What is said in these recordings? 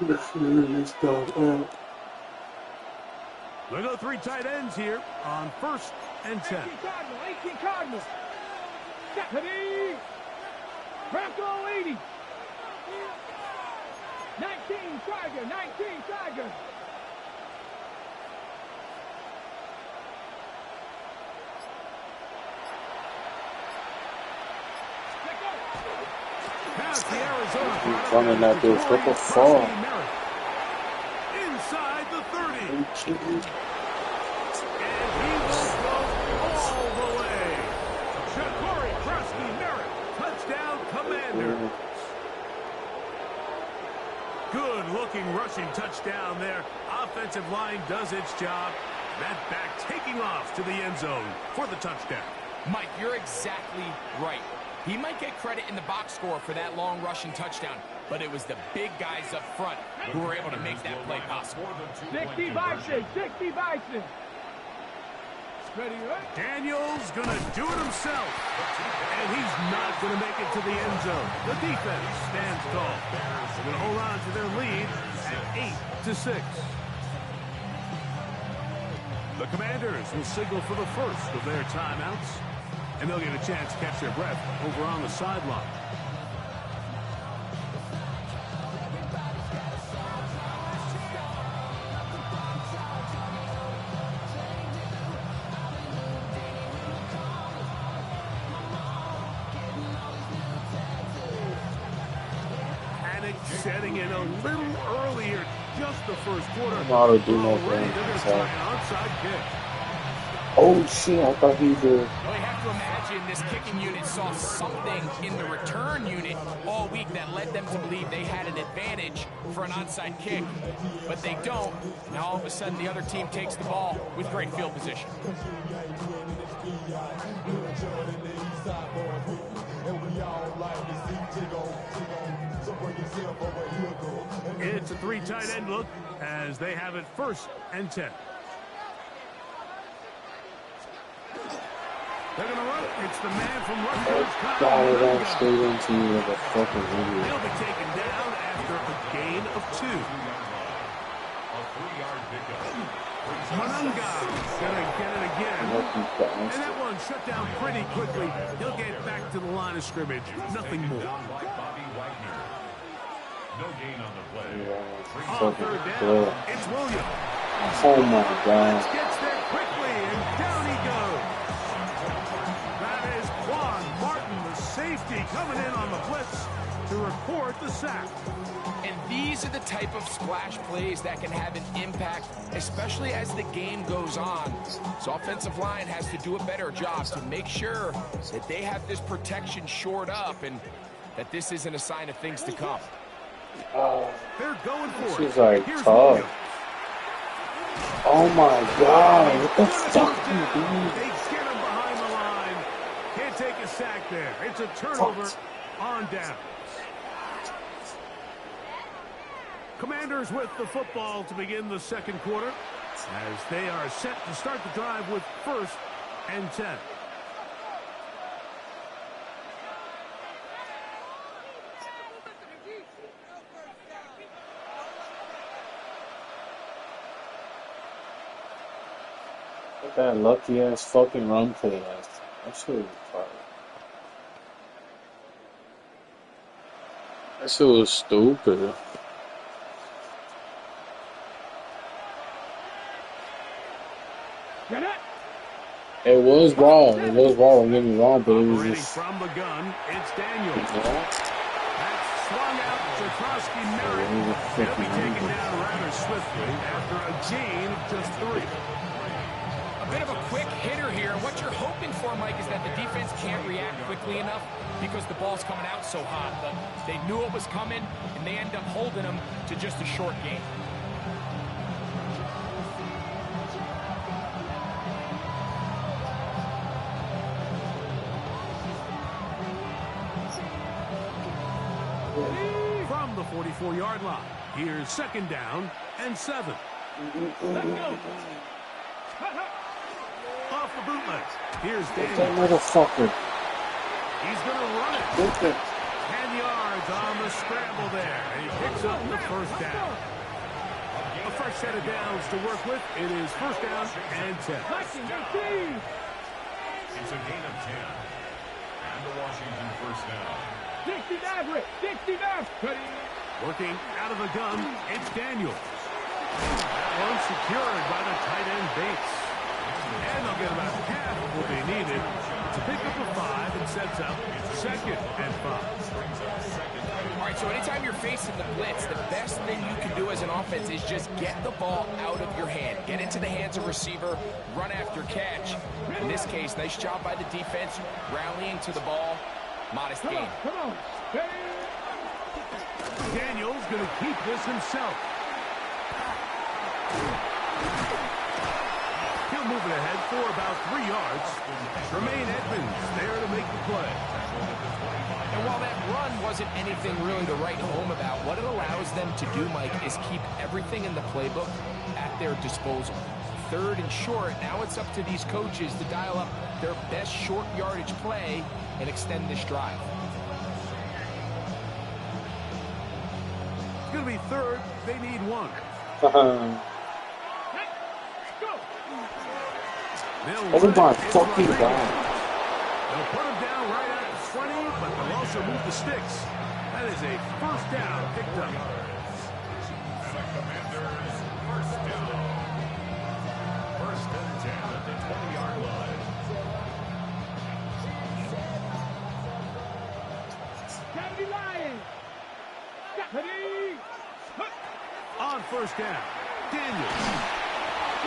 Let's go. They go three tight ends here on 1st and 10. 18 Cardinals. Deputy. Bronco 80. 19 Tiger. 19 Tiger. Past the Arizona. Running that bitch. What the fuck? Inside the 30. And he will go all the way. Shakori Krusky Merritt. Touchdown, Commander. Good looking rushing touchdown there. Offensive line does its job. That back taking off to the end zone for the touchdown. Mike, you're exactly right. He might get credit in the box score for that long rushing touchdown, but it was the big guys up front who were able to make that play possible. 60 Bison, 60 Bison. Ready, right? Daniel's going to do it himself, and he's not going to make it to the end zone. The defense stands tall. They're going to hold on to their lead at 8-6. The Commanders will signal for the first of their timeouts, and they'll get a chance to catch their breath over on the sideline. Panic setting in a little earlier, just the first quarter. Not do no Already, thing. they're going to try an onside kick. Oh shit! I thought he did. Well, you have to imagine this kicking unit saw something in the return unit all week that led them to believe they had an advantage for an onside kick, but they don't. Now all of a sudden the other team takes the ball with great field position. It's a three tight end look as they have it 1st and 10. They're going to run it. It's the man from Rutgers. Follow that straight into you like a fucking idiot. He'll be taken down after a gain of 2. Manunga going to get it again. And that one shut down pretty quickly. He'll get back to the line of scrimmage. Nothing more. No gain on the play. On 3rd down, it's Williams. Oh my god. Gets there quickly, and down he goes. That is Quan Martin, the safety, coming in on the blitz to record the sack. And these are the type of splash plays that can have an impact, especially as the game goes on. So offensive line has to do a better job to make sure that they have this protection shored up and that this isn't a sign of things to come. They're going for it. She's like Here's tough. Williams. Oh my god! What the fuck are you doing? They get him behind the line. Can't take a sack there. It's a turnover on down. Commanders with the football to begin the second quarter as they are set to start the drive with 1st and 10. That lucky ass fucking run play last time. That shit was fire. That shit was stupid. It was wrong. It was wrong. Don't get me wrong, but it was Operating just. from the gun, it's Daniels. Yeah. That's swung out to Krusky Merritt. He'll be taken down rather swiftly after a gain of just 3. A bit of a quick hitter here. What you're hoping for, Mike, is that the defense can't react quickly enough because the ball's coming out so hot. But they knew it was coming, and they end up holding them to just a short gain. From the 44-yard line, here's 2nd down and 7. Let's go. Off the bootleg. Here's That Daniels. motherfucker. He's going to run it. 10 yards on the scramble there, and he picks up the first down. A fresh set of downs to work with. It is first down and 10. It's a gain of 10. And the Washington first down. 69. Working out of the gun, it's Daniels. That one secured by the tight end Bates. And they'll get about half of what they needed to pick up a 5 and sets up second and 5. All right, so anytime you're facing the blitz, the best thing you can do as an offense is just get the ball out of your hand. Get into the hands of receiver, run after catch. In this case, nice job by the defense, rallying to the ball. Modest gain. Come on. Daniels going to keep this himself. He'll move it ahead for about 3 yards. Tremaine Edmonds there to make the play. And while that run wasn't anything really to write home about, what it allows them to do, Mike, is keep everything in the playbook at their disposal. Third and short, now it's up to these coaches to dial up their best short yardage play and extend this drive. It's going to be third. They need 1. Oh my fucking God. They'll put him down right at the 20, but they'll also move the sticks. That is a first down picked up. And the Commanders first down. First and 10 at the 20-yard line. Kennedy Lions. On first down, Daniels.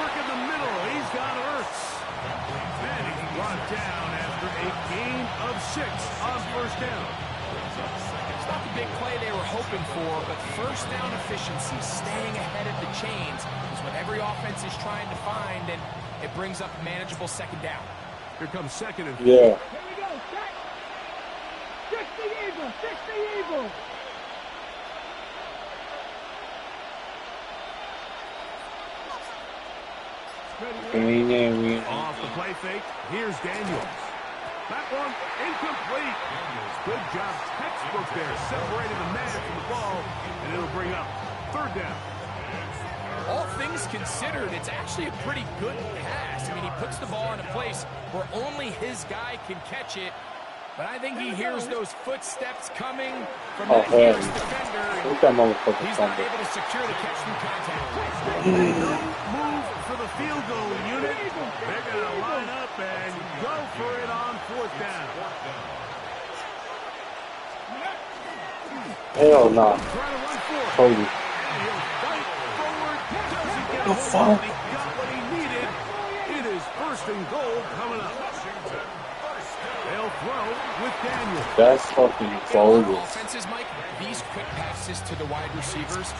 Work in the middle. He's got Ertz. And he's brought down after a gain of 6 on first down. It's not the big play they were hoping for, but first down efficiency, staying ahead of the chains, is what every offense is trying to find, and it brings up a manageable second down. Here comes second and 4. Here Yeah. we go. Set. 60 Eagles. Off the play fake, here's Daniels. That one incomplete. Good job, textbook there, separating the man from the ball, and it'll bring up third down. All things considered, it's actually a pretty good pass. I mean, he puts the ball in a place where only his guy can catch it. But I think he hears those footsteps coming from that nearest defender. He's not able to secure the catch through contact. Move for the field goal unit. They're going to line up and go for it on fourth down. Hell no. Trying to run for it. Cody. And he'll fight forward. Doesn't get The home, fuck? but he got what he needed. It is first and goal coming up. They'll throw with Daniels. That's fucking In a lot of bogus. offenses, Mike, these quick passes to the wide receivers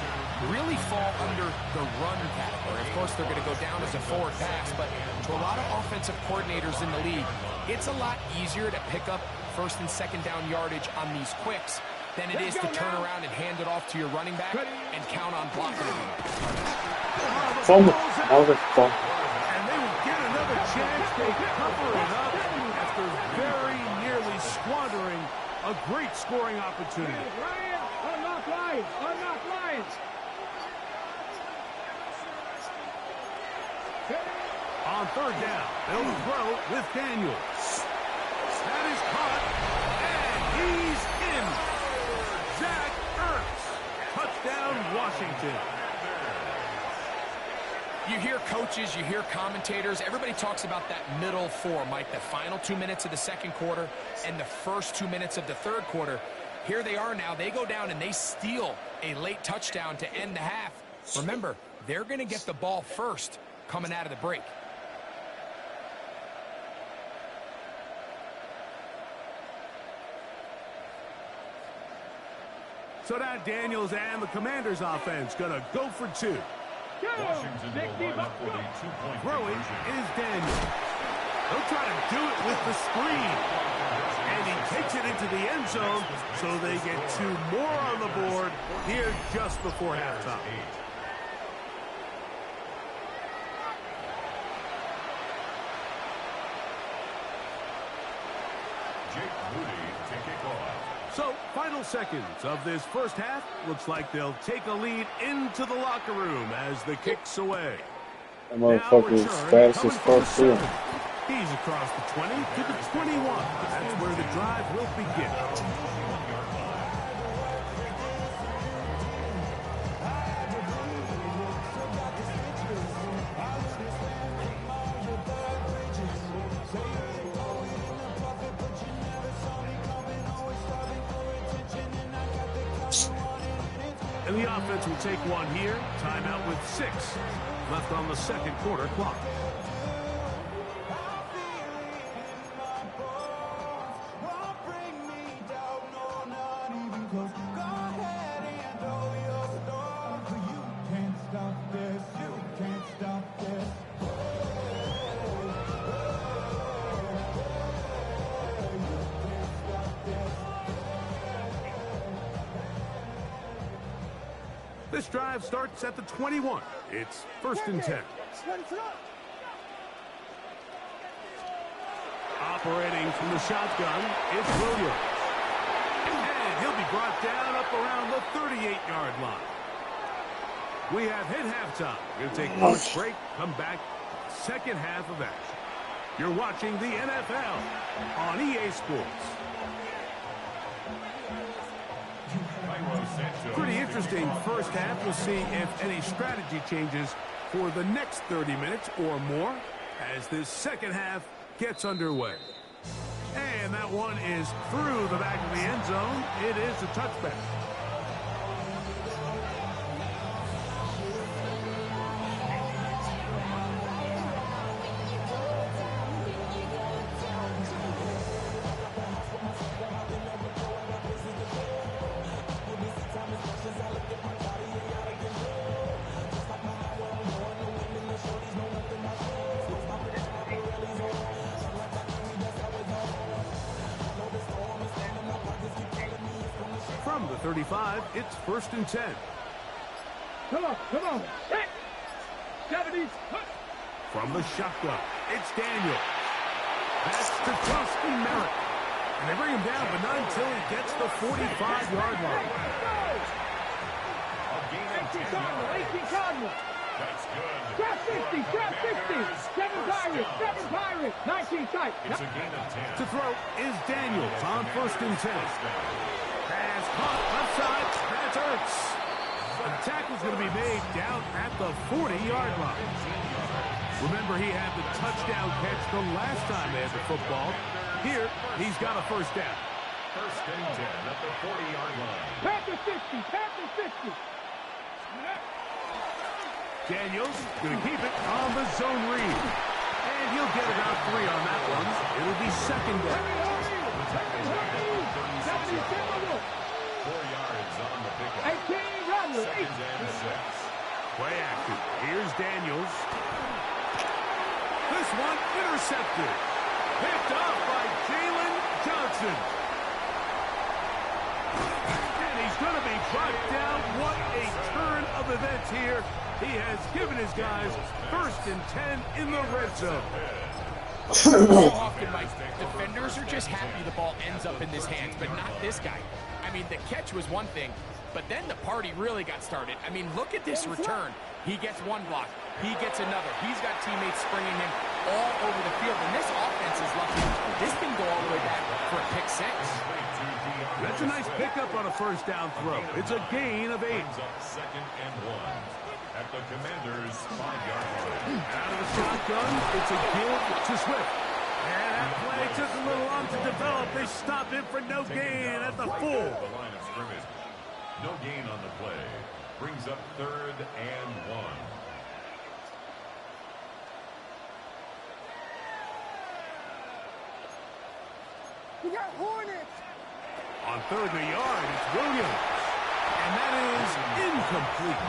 really fall under the run category. Of course, they're going to go down as a forward pass, but to a lot of offensive coordinators in the league, it's a lot easier to pick up first and second down yardage on these quicks than it is to turn around and hand it off to your running back and count on blocking it. Fumble. That was a fumble. And they will get another chance. They cover it up after very nearly squandering a great scoring opportunity. Ryan, unlock Lions. Unlock Lions. On third down, they'll throw with Daniels. That is caught, and he's in. Zach Ertz. Touchdown, Washington. You hear coaches, you hear commentators, everybody talks about that middle four, Mike, the final 2 minutes of the second quarter and the first 2 minutes of the third quarter. Here they are now. They go down and they steal a late touchdown to end the half. Remember, they're going to get the ball first coming out of the break. So now Daniels and the Commanders offense going to go for 2. Washington will line up for the two-point Throwing conversion. is Daniels. They'll try to do it with the screen. And he takes it into the end zone, so they get 2 more on the board here just before halftime. Jake Moody to kick off. So, final final seconds of this first half. Looks like they'll take a lead into the locker room as the kick's away. That Now motherfucker's return fast coming as from the fuck too. 7. He's across the 20 to the 21. That's where the drive will begin. And the offense will take one here. Timeout with 6 left on the second quarter clock. This drive starts at the 21. It's 1st and 10. Operating from the shotgun, it's Williams. And he'll be brought down up around the 38-yard line. We have hit halftime. We're going to take a quick break, come back, second half of action. You're watching the NFL on EA Sports. Pretty interesting first half. We'll see if any strategy changes for the next 30 minutes or more as this second half gets underway. And that one is through the back of the end zone. It is a touchback. From the 35, it's 1st and 10. Come on. Hey! 70s. From the shotgun, it's Daniel. That's to Tusky Merritt. And they bring him down, but not until he gets the 45-yard line. 18 Cardinal. That's good. Trap 50. 7 Pirates. 19 tight. It's a gain of 10. To throw is Daniels on 1st and 10. Pass caught left side. That's Ertz. The tackle's going to be made down at the 40-yard line. Remember, he had the touchdown catch the last time they had the football. Here, he's got a first down. 1st and 10 at the 40-yard line. Panther 50. Daniels going to keep it on the zone read. And he'll get about 3 on that one. It'll be 2nd down. 4 yards on the pickup. 18 Rodley. 2nd and 6. Play action. Here's Daniels. This one intercepted. Picked up by Jalen Johnson. And he's going to be brought down. What a turn of events here. He has given his guys 1st and 10 in the red zone. So often, Mike, defenders are just happy the ball ends up in his hands, but not this guy. I mean, the catch was one thing, but then the party really got started. I mean, look at this return. He gets one block. He gets another. He's got teammates springing him all over the field, and this offense is lucky. This can go all the way back for a pick 6. That's a nice pickup on a first down throw. It's a gain of 8. Brings up 2nd and 1 at the Commanders' 5-yard line. Out of the shotgun, it's a give to Swift. And that play took a little long to develop. They stop him for no gain at the full. The line of scrimmage. No gain on the play. Brings up 3rd and 1. We got Hornets. On 3rd and a yard, it's Williams. And that is incomplete.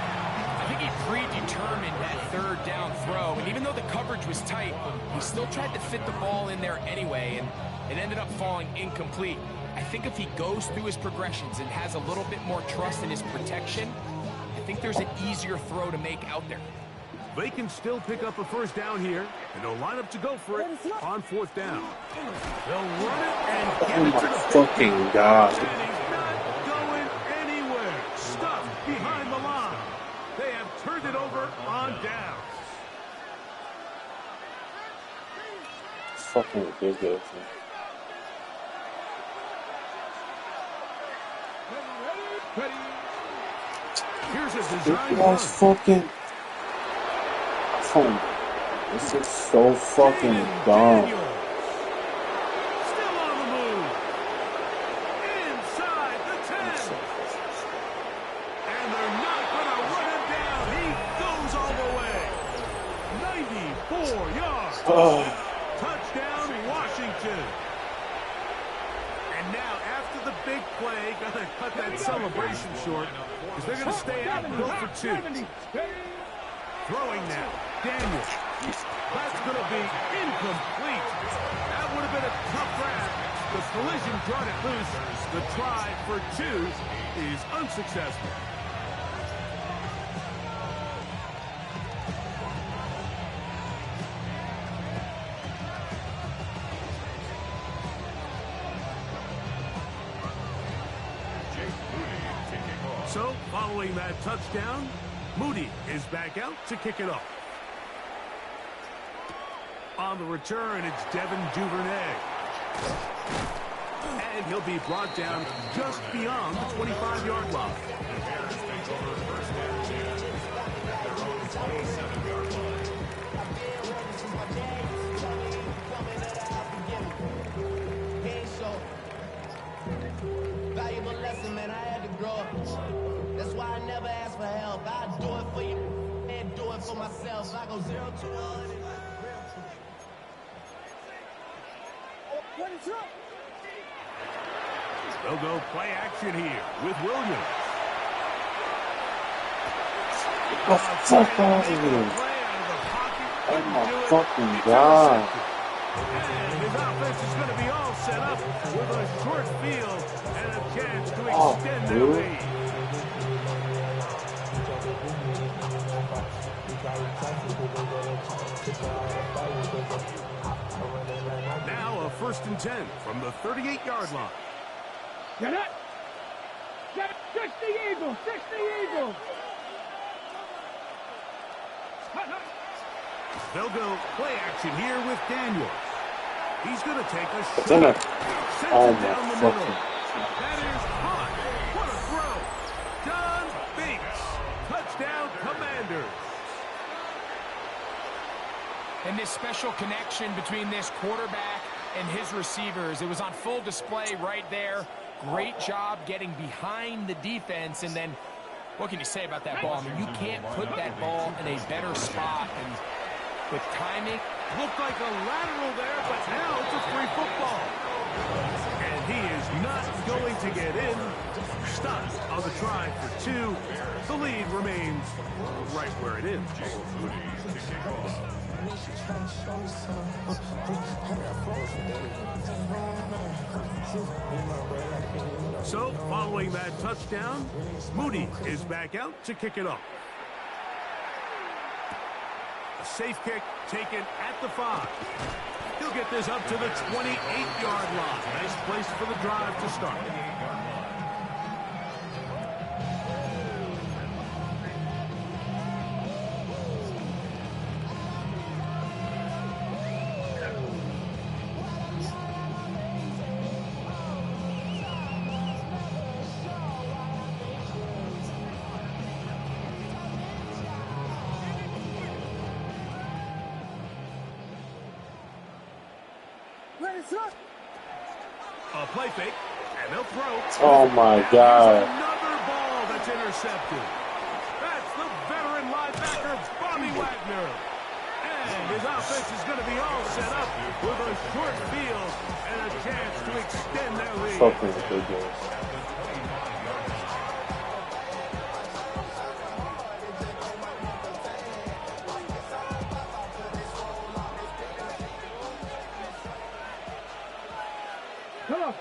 I think he predetermined that 3rd down throw, and even though the coverage was tight, he still tried to fit the ball in there anyway, and it ended up falling incomplete. I think if he goes through his progressions and has a little bit more trust in his protection, I think there's an easier throw to make out there. They can still pick up a first down here, and they'll line up to go for it on 4th down. They'll run it and get Oh it to my the fucking god. And he's not turned it over on downs. It's fucking ridiculous. Ready. Here's a This design run. guy's fucking. This is so fucking dumb. Daniels. Still on the move. Inside the 10. And they're not going to run him down. He goes all the way. 94 yards. Touchdown, Washington. And now, after the big play, got to cut that celebration short because they're going to stay out and go for 2. Throwing now. Daniels. That's going to be incomplete. That would have been a tough grab. The collision brought it loose. The try for 2 is unsuccessful. So, following that touchdown, Moody is back out to kick it off. On the return, it's Devin Duvernay. And he'll be brought down just beyond the 25-yard line. Valuable lesson, man. I had to grow up. That's why I never ask for help. I do it for you and do it for myself. I go 0 to 100. What is up? They'll go play action here with Williams. What the fuck out of here? Oh my fucking god. And his offense is going to be all set up with a short field and a chance to Oh, extend their dude. lead. Now a 1st and 10 from the 38-yard line. Get it. 60 Eagles. 60 Eagles. They'll go play action here with Daniels. He's going to take a shot. Then Sends oh it my down the middle. fucking. That is hot. What a throw. John Binks. Touchdown, Commanders. And this special connection between this quarterback and his receivers, it was on full display right there. Great job getting behind the defense. And then, what can you say about that ball? I mean, you can't put that ball in a better spot. And with timing, Looked like a lateral there, but now it's a free football. And he is not going to get in. Stopped on the try for 2. The lead remains right where it is. So, following that touchdown, Moody is back out to kick it off. A safe kick taken at the 5. He'll get this up to the 28-yard line. Nice place for the drive to start. A play fake, and they'll throw. Oh my god. Another ball that's intercepted. That's the veteran linebacker, Bobby Wagner. And his offense is going to be all set up with a short field and a chance to extend their lead. Fucking ridiculous.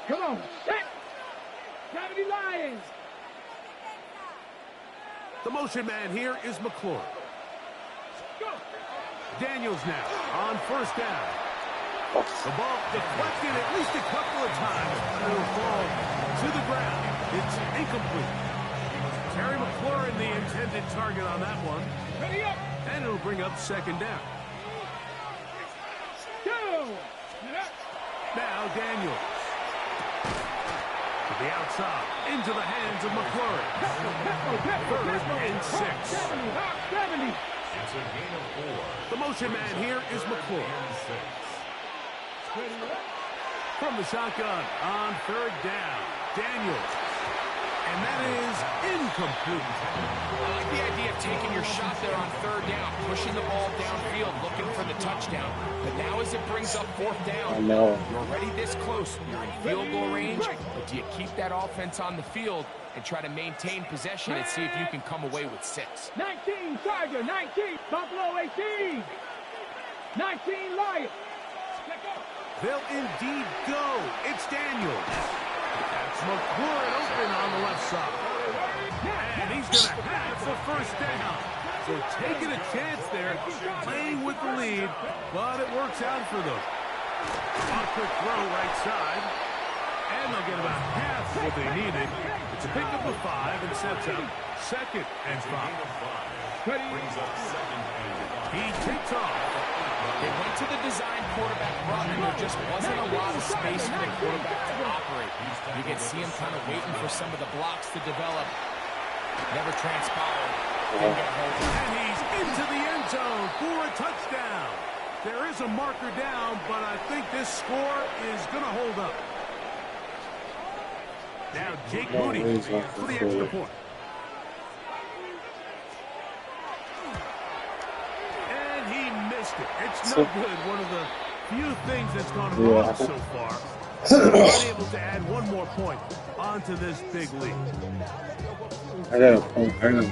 Come on. Set. Gravity Lions. The motion man here is McClure. Go. Daniels now on 1st down. The ball deflected at least a couple of times. It will fall to the ground. It's incomplete. Terry McLaurin, the intended target on that one. Ready up. And it'll bring up second down. Go. Now Daniels. To the outside. Into the hands of McClurry. Third and 6. 70. It's a gain of 4. The motion man here is McClurry. From the shotgun on third down. Daniels. And that is incomplete. I like the idea of taking your shot there on third down, pushing the ball downfield, looking for the touchdown. But now as it brings up fourth down, I know. you're already this close. You're in field goal range, but do you keep that offense on the field and try to maintain possession and see if you can come away with 6? 19 Tiger, 19 Buffalo 18. 19 Lions. They'll indeed go. It's Daniels. That's McClurry open on the left side. And he's going to have the first down. So taking a chance there, playing with the lead, but it works out for them. On a quick throw right side. And they'll get about half what they needed. It's a pickup of 5 and sets up second and 5. He takes off. They went to the design quarterback run, and there just wasn't a lot of space for the quarterback to operate. You can see him kind of waiting for some of the blocks to develop. Never transpired. Didn't get a hold of it. And he's into the end zone for a touchdown. There is a marker down, but I think this score is going to hold up. Now Jake Moody for the extra point. It's no good. One of the few things that's gone wrong so far. Not able to add one more point onto this big lead. I got a point. I got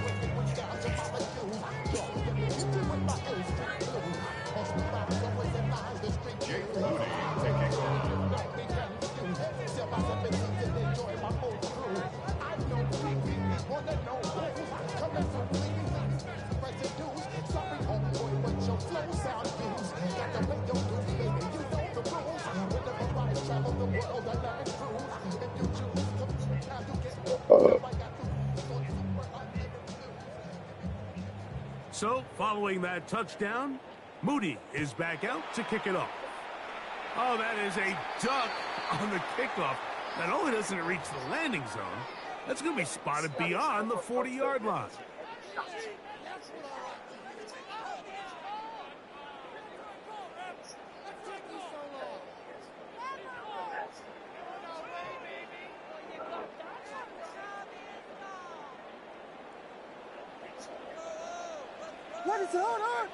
So, following that touchdown, Moody is back out to kick it off. Oh, that is a duck on the kickoff. Not only doesn't it reach the landing zone, that's going to be spotted beyond the 40-yard line. What is on her?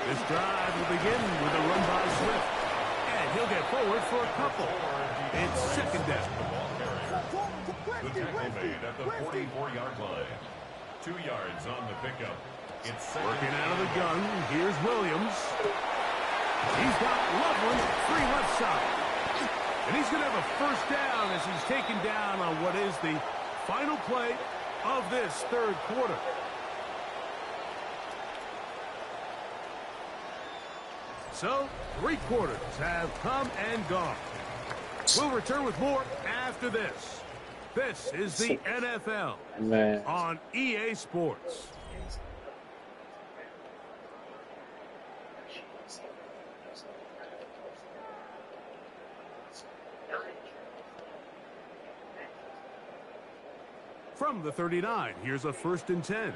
This drive will begin with a run by Swift. And he'll get forward for a couple. It's second down. The tackle made at the 44-yard line. 2 yards on the pickup. It's Working out of the gun. Here's Williams. He's got Loveland free left side. And he's going to have a first down as he's taken down on what is the final play of this third quarter. So, 3 quarters have come and gone. We'll return with more after this. This is the NFL on EA Sports. From the 39, here's a 1st and 10.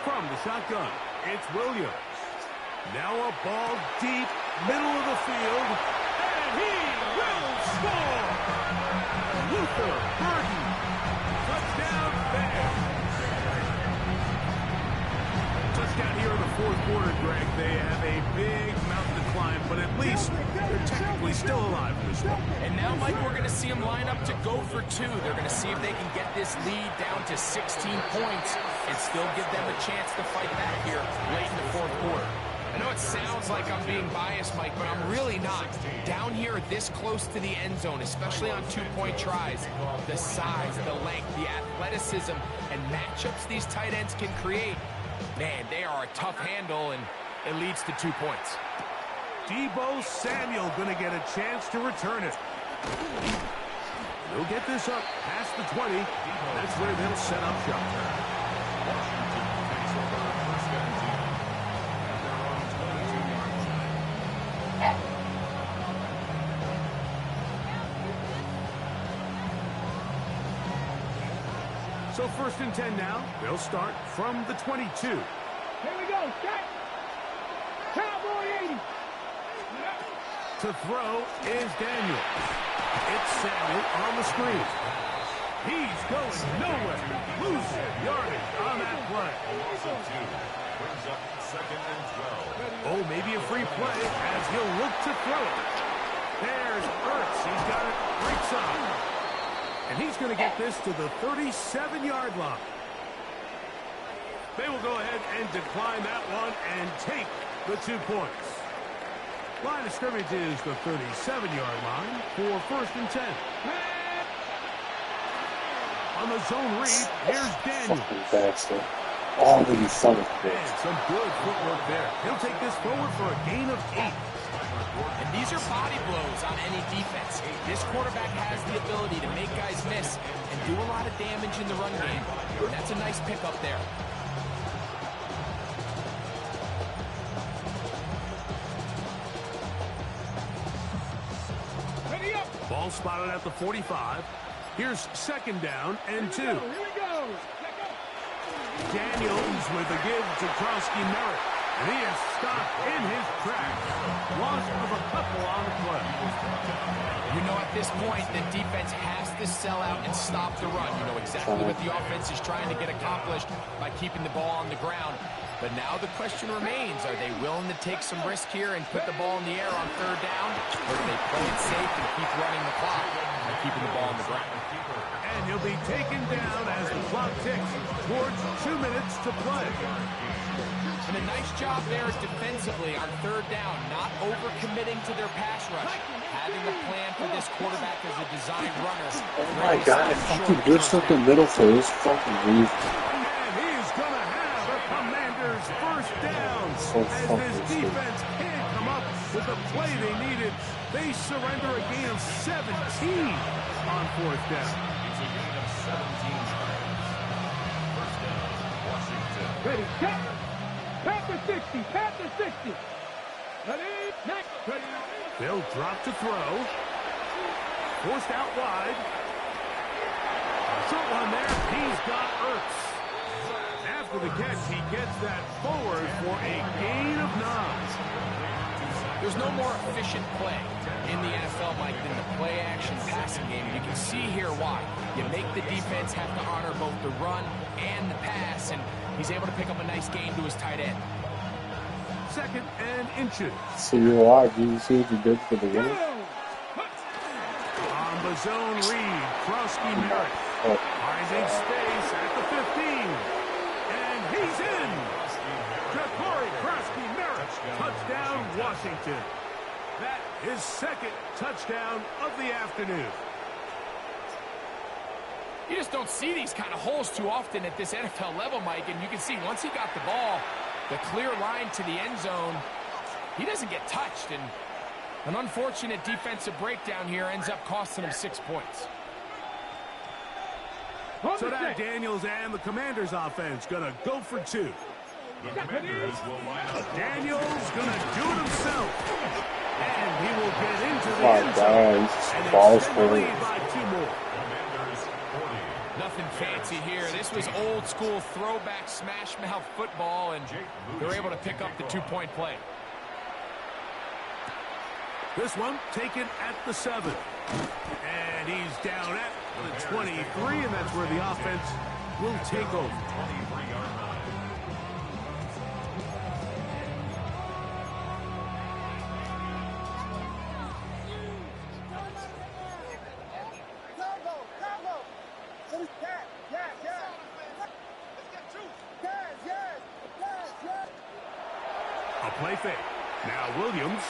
From the shotgun, it's Williams. Now a ball deep, middle of the field, and he will score! Luther Burden, touchdown Bears. Touchdown here in the 4th quarter, Greg. They have a big mountain to climb, but at least they're technically still alive in this one. And now, Mike, we're going to see them line up to go for 2. They're going to see if they can get this lead down to 16 points and still give them a chance to fight back here late in the 4th quarter. I know it sounds like I'm being biased, Mike, but I'm really not. Down here this close to the end zone, especially on 2-point tries, the size, the length, the athleticism, and matchups these tight ends can create, man, they are a tough handle, and it leads to 2 points. Deebo Samuel going to get a chance to return it. They'll get this up past the 20. That's where they'll set up shop. Washington takes over first and 10 at their own 22-yard line. So first and 10 now. They'll start from the 22. Here we go. Set. Cowboy 80. To throw is Daniel. It's Samuel on the screen. He's going nowhere. Losing yardage on that play. Washington brings up second and 12. Oh, maybe a free play as he'll look to throw it. There's Ertz. He's got it right side. And he's going to get this to the 37-yard line. They will go ahead and decline that one and take the 2 points. Line of scrimmage is the 37-yard line for first and 10. On the zone read, here's Daniel. Fucking bastard. All of these son of And bitches. some good footwork there. He'll take this forward for a gain of 8. And these are body blows on any defense. This quarterback has the ability to make guys miss and do a lot of damage in the run game. And that's a nice pickup there. Ready up. Ball spotted at the 45. Here's second down and 2. Here we go. Daniels with a give to Krosky Merritt. And he is stopped in his tracks. Loss of a couple on the play. You know, at this point, the defense has to sell out and stop the run. You know exactly what the offense is trying to get accomplished by keeping the ball on the ground. But now the question remains, are they willing to take some risk here and put the ball in the air on third down? Or do they play it safe and keep running the clock by keeping the ball on the ground? And he'll be taken down as the clock ticks towards 2 minutes to play. And a nice job there defensively on third down, not overcommitting to their pass rush. Having a plan for this quarterback as a designed runner. Oh my god, I fucking glitched up the middle for this fucking reason. And he's going to have a Commanders first down. So As fucking this stupid. defense can't come up with the play they needed, they surrender a gain of 17 on fourth down. It's a gain of 17 yards. First down, Washington. Ready. Set. Pat the 60. Pat the 60. Ready. Next. Ready. They'll drop to throw. Forced out wide. Short one there. He's got Ertz. After the catch, he gets that forward for a gain of 9. There's no more efficient play in the NFL, Mike, than the play-action passing game. You can see here why. You make the defense have to honor both the run and the pass, and he's able to pick up a nice gain to his tight end. Second and inches. So you are, do you see what you did for the winner? On the zone read, Krosky Merritt Oh, finds space at the 15. And he's in. Ja'Cory Krosky Merritt. Touchdown, Washington. That is second touchdown of the afternoon. You just don't see these kind of holes too often at this NFL level, Mike, and you can see once he got the ball, the clear line to the end zone, he doesn't get touched, and an unfortunate defensive breakdown here ends up costing him 6 points. So now Daniels and the Commanders offense gonna go for 2. The Commanders will line up. Daniels gonna do it himself. And he will get into the my end god, zone he's and balls extend the for lead by 2 more. Commanders 40. Nothing fancy here. This was old school throwback smash mouth football, and they're able to pick up the 2-point play. This one taken at the 7. And he's down at the 23, and that's where the offense will take over. 23-yard line. A play fake. Now Williams.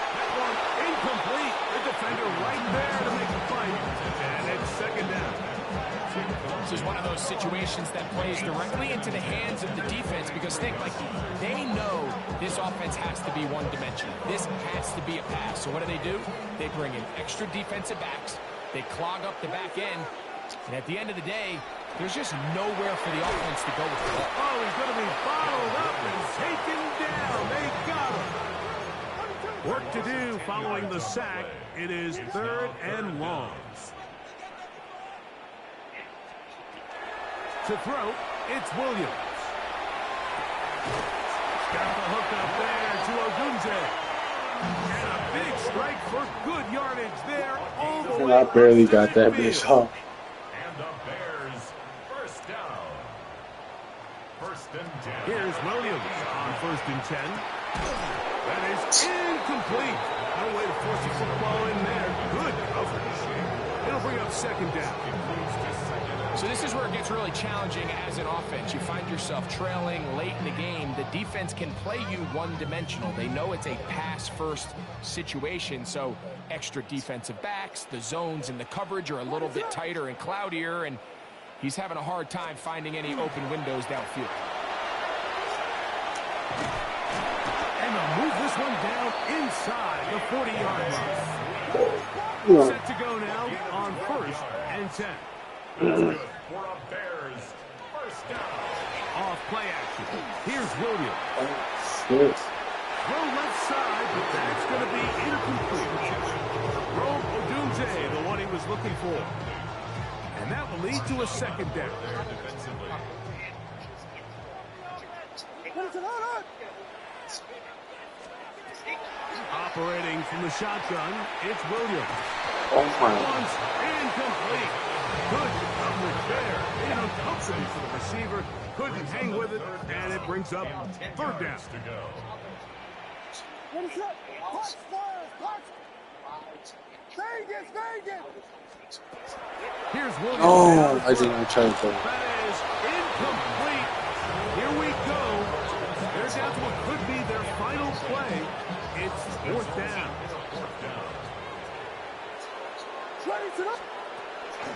That one incomplete. The defender right there to make the fight. And it's second down. This is one of those situations that plays directly into the hands of the defense because think, like, they know this offense has to be one-dimensional. This has to be a pass. So what do? They bring in extra defensive backs. They clog up the back end, and at the end of the day, there's just nowhere for the offense to go with the ball. Oh, he's going to be followed up and taken down. They got him. Work to do following the sack. It is 3rd and long. To throw, it's Williams. Got the hook up there to Ogunze. And a big strike for good yardage there. All the way I barely up to got that midfield. bitch off. And the Bears, first down. 1st and 10. Here's Williams on 1st and 10. That is incomplete. No way to force the football in there. Good coverage. It'll bring up 2nd down. So this is where it gets really challenging as an offense. You find yourself trailing late in the game. The defense can play you one-dimensional. They know it's a pass-first situation, so extra defensive backs, the zones and the coverage are a little bit tighter and cloudier, and he's having a hard time finding any open windows downfield. And they'll move this one down inside the 40-yard line. Set to go now on 1st and 10. Good for a Bears, first down. Off play action. Here's Williams. Shit. Throw left side, but that's going to be incomplete. Rome Odunze, the one he was looking for. And that will lead to a 2nd down. Operating from the shotgun, it's Williams. Oh my. Once incomplete. Good coverage there. Uncomfortable for the receiver. Couldn't hang with it, and it brings up 3rd down. To go. Here's Williams. Oh, I didn't try to. That is incomplete. Here we go. They're down to what could be their final play. It's 4th down.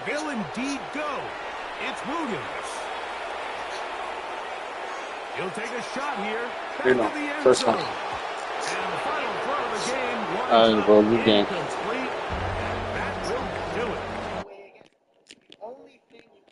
They'll indeed go. It's Williams. He'll take a shot here. Back You to know, the end first zone. one. And the final throw of the game. Bro, you game. Incomplete.